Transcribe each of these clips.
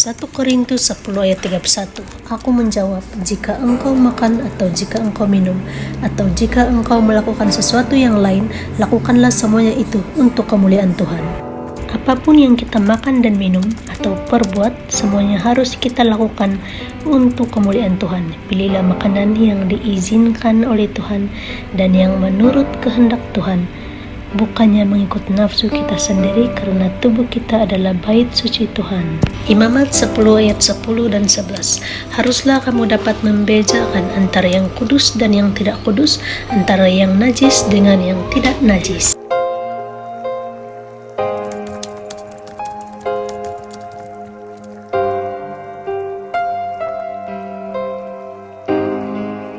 1 Korintus 10 ayat 31. Aku menjawab, jika engkau makan atau jika engkau minum atau jika engkau melakukan sesuatu yang lain, lakukanlah semuanya itu untuk kemuliaan Tuhan. Apapun yang kita makan dan minum atau perbuat, semuanya harus kita lakukan untuk kemuliaan Tuhan. Pilihlah makanan yang diizinkan oleh Tuhan dan yang menurut kehendak Tuhan, bukannya mengikut nafsu kita sendiri, karena tubuh kita adalah bait suci Tuhan. Imamat 10 ayat 10 dan 11. Haruslah kamu dapat membedakan antara yang kudus dan yang tidak kudus, antara yang najis dengan yang tidak najis.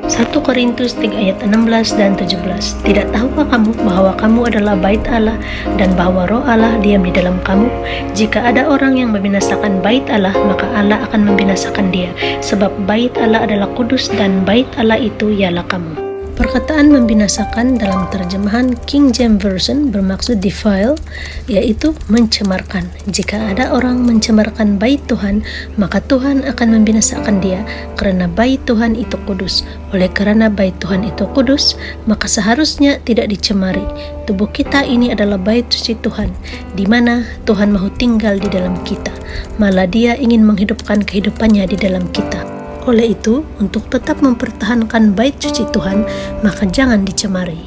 Satu Korintus 3 ayat 16 dan 17. Tidak tahukah kamu bahwa kamu adalah bait Allah dan bahwa roh Allah diam di dalam kamu? Jika ada orang yang membinasakan bait Allah, maka Allah akan membinasakan dia, sebab bait Allah adalah kudus dan bait Allah itu ialah kamu. Perkataan membinasakan dalam terjemahan King James Version bermaksud defile, yaitu mencemarkan. Jika ada orang mencemarkan bait Tuhan, maka Tuhan akan membinasakan dia, karena bait Tuhan itu kudus. Oleh karena bait Tuhan itu kudus, maka seharusnya tidak dicemari. Tubuh kita ini adalah bait suci Tuhan, di mana Tuhan mahu tinggal di dalam kita. Malah Dia ingin menghidupkan kehidupannya di dalam kita. Oleh itu, untuk tetap mempertahankan bait suci Tuhan, maka jangan dicemari.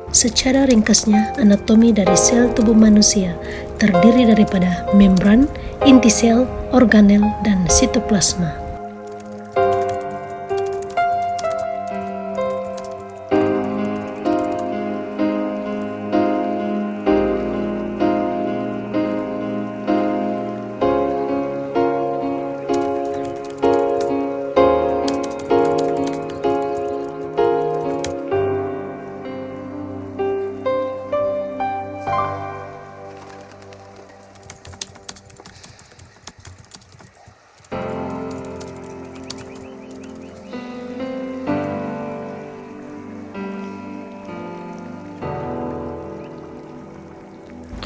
Secara ringkasnya, anatomi dari sel tubuh manusia terdiri daripada membran, inti sel, organel, dan sitoplasma.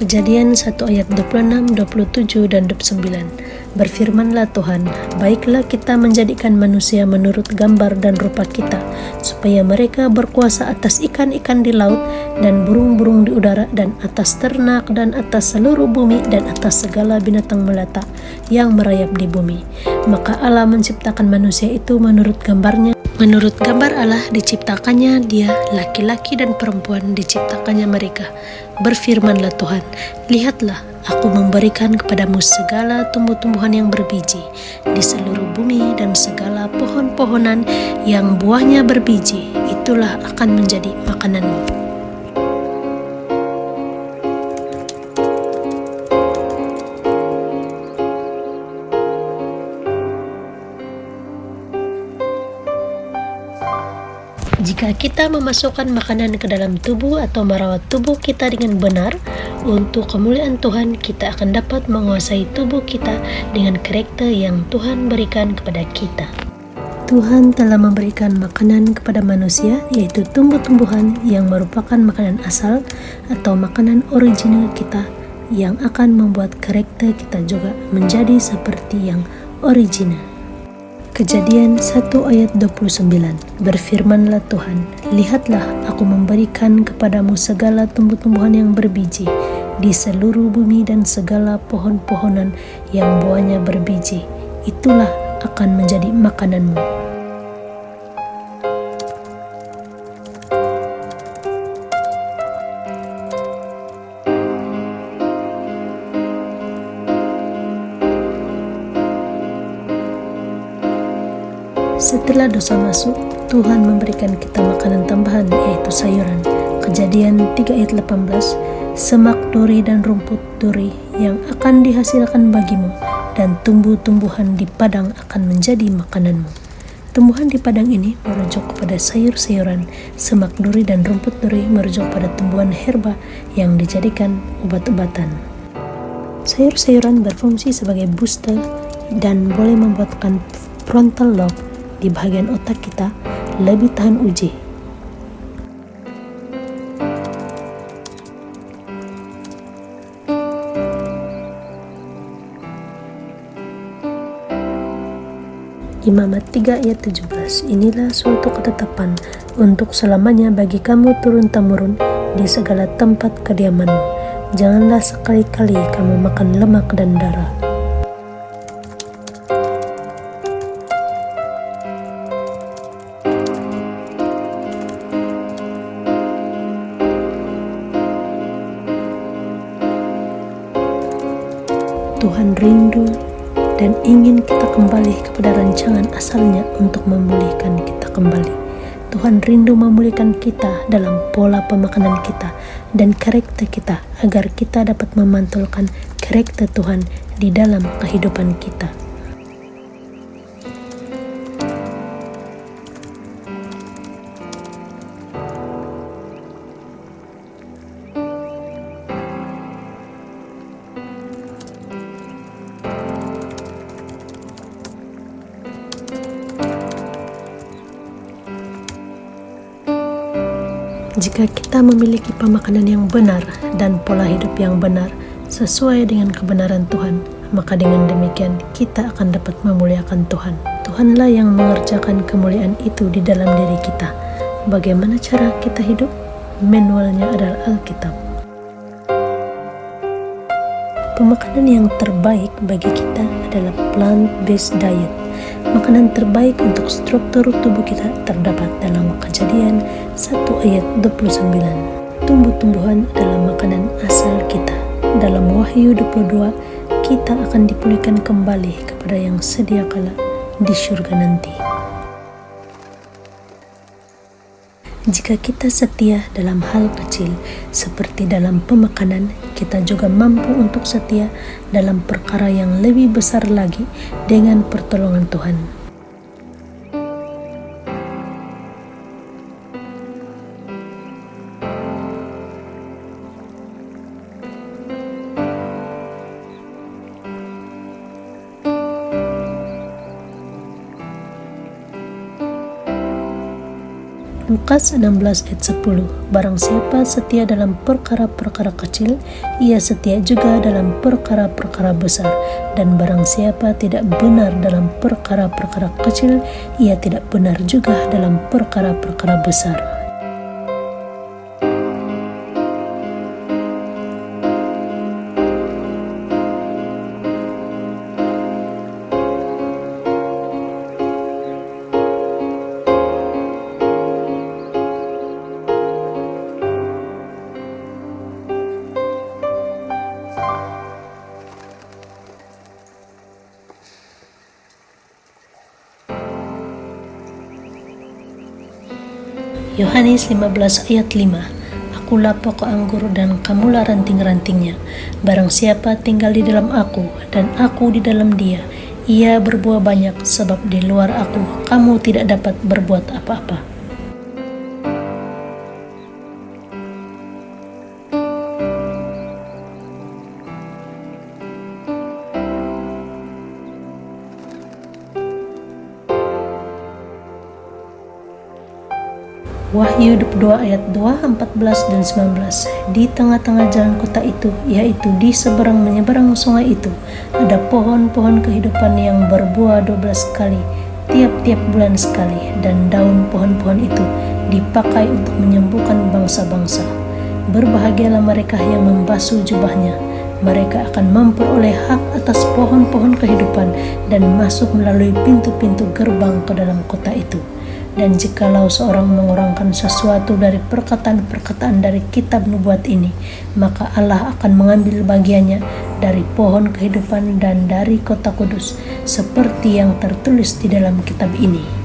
Kejadian 1 ayat 26, 27, dan 29. Berfirmanlah Tuhan, baiklah kita menjadikan manusia menurut gambar dan rupa kita, supaya mereka berkuasa atas ikan-ikan di laut dan burung-burung di udara dan atas ternak dan atas seluruh bumi dan atas segala binatang melata yang merayap di bumi. Maka Allah menciptakan manusia itu menurut gambarnya. Menurut gambar Allah diciptakannya dia, laki-laki dan perempuan diciptakannya mereka. Berfirmanlah Tuhan, lihatlah, aku memberikan kepadamu segala tumbuh-tumbuhan yang berbiji di seluruh bumi dan segala pohon-pohonan yang buahnya berbiji, itulah akan menjadi makananmu. Jika kita memasukkan makanan ke dalam tubuh atau merawat tubuh kita dengan benar untuk kemuliaan Tuhan, kita akan dapat menguasai tubuh kita dengan karakter yang Tuhan berikan kepada kita. Tuhan telah memberikan makanan kepada manusia, yaitu tumbuh-tumbuhan yang merupakan makanan asal atau makanan original kita, yang akan membuat karakter kita juga menjadi seperti yang original. Kejadian 1 ayat 29. Berfirmanlah Tuhan, lihatlah, aku memberikan kepadamu segala tumbuh-tumbuhan yang berbiji di seluruh bumi dan segala pohon-pohonan yang buahnya berbiji, itulah akan menjadi makananmu. Setelah dosa masuk, Tuhan memberikan kita makanan tambahan, yaitu sayuran. Kejadian 3 ayat 18, semak duri dan rumput duri yang akan dihasilkan bagimu, dan tumbuh-tumbuhan di padang akan menjadi makananmu. Tumbuhan di padang ini merujuk kepada sayur-sayuran, semak duri dan rumput duri merujuk pada tumbuhan herba yang dijadikan obat-obatan. Sayur-sayuran berfungsi sebagai booster dan boleh membuatkan frontal lobe di bagian otak kita lebih tahan uji. Imamat 3 ayat 17. Inilah suatu ketetapan untuk selamanya bagi kamu turun-temurun di segala tempat kediamanmu. Janganlah sekali-kali kamu makan lemak dan darah. Tuhan rindu dan ingin kita kembali kepada rancangan asalnya untuk memulihkan kita kembali. Tuhan rindu memulihkan kita dalam pola pemakanan kita dan karakter kita agar kita dapat memantulkan karakter Tuhan di dalam kehidupan kita. Jika kita memiliki pemakanan yang benar dan pola hidup yang benar sesuai dengan kebenaran Tuhan, maka dengan demikian kita akan dapat memuliakan Tuhan. Tuhanlah yang mengerjakan kemuliaan itu di dalam diri kita. Bagaimana cara kita hidup? Manualnya adalah Alkitab. Pemakanan yang terbaik bagi kita adalah plant-based diet. Makanan terbaik untuk struktur tubuh kita terdapat dalam Kejadian 1 ayat 29. Tumbuh-tumbuhan adalah makanan asal kita. Dalam Wahyu 22, kita akan dipulihkan kembali kepada yang sedia kala di surga nanti. Jika kita setia dalam hal kecil seperti dalam pemakanan, kita juga mampu untuk setia dalam perkara yang lebih besar lagi dengan pertolongan Tuhan. Lukas 16 ayat 10. Barang siapa setia dalam perkara-perkara kecil, ia setia juga dalam perkara-perkara besar. Dan barang siapa tidak benar dalam perkara-perkara kecil, ia tidak benar juga dalam perkara-perkara besar. Yohanes 15 ayat 5. Akulah pokok anggur dan kamulah ranting-rantingnya. Barang siapa tinggal di dalam aku dan aku di dalam dia, ia berbuah banyak, sebab di luar aku kamu tidak dapat berbuat apa-apa. Wahyu 22 ayat 2, 14 dan 19. Di tengah-tengah jalan kota itu, yaitu di seberang menyeberang sungai itu, ada pohon-pohon kehidupan yang berbuah 12 kali, tiap-tiap bulan sekali, dan daun pohon-pohon itu dipakai untuk menyembuhkan bangsa-bangsa. Berbahagialah mereka yang membasuh jubahnya. Mereka akan memperoleh hak atas pohon-pohon kehidupan dan masuk melalui pintu-pintu gerbang ke dalam kota itu. Dan jikalau seorang mengurangkan sesuatu dari perkataan-perkataan dari kitab nubuat ini, maka Allah akan mengambil bagiannya dari pohon kehidupan dan dari kota kudus, seperti yang tertulis di dalam kitab ini.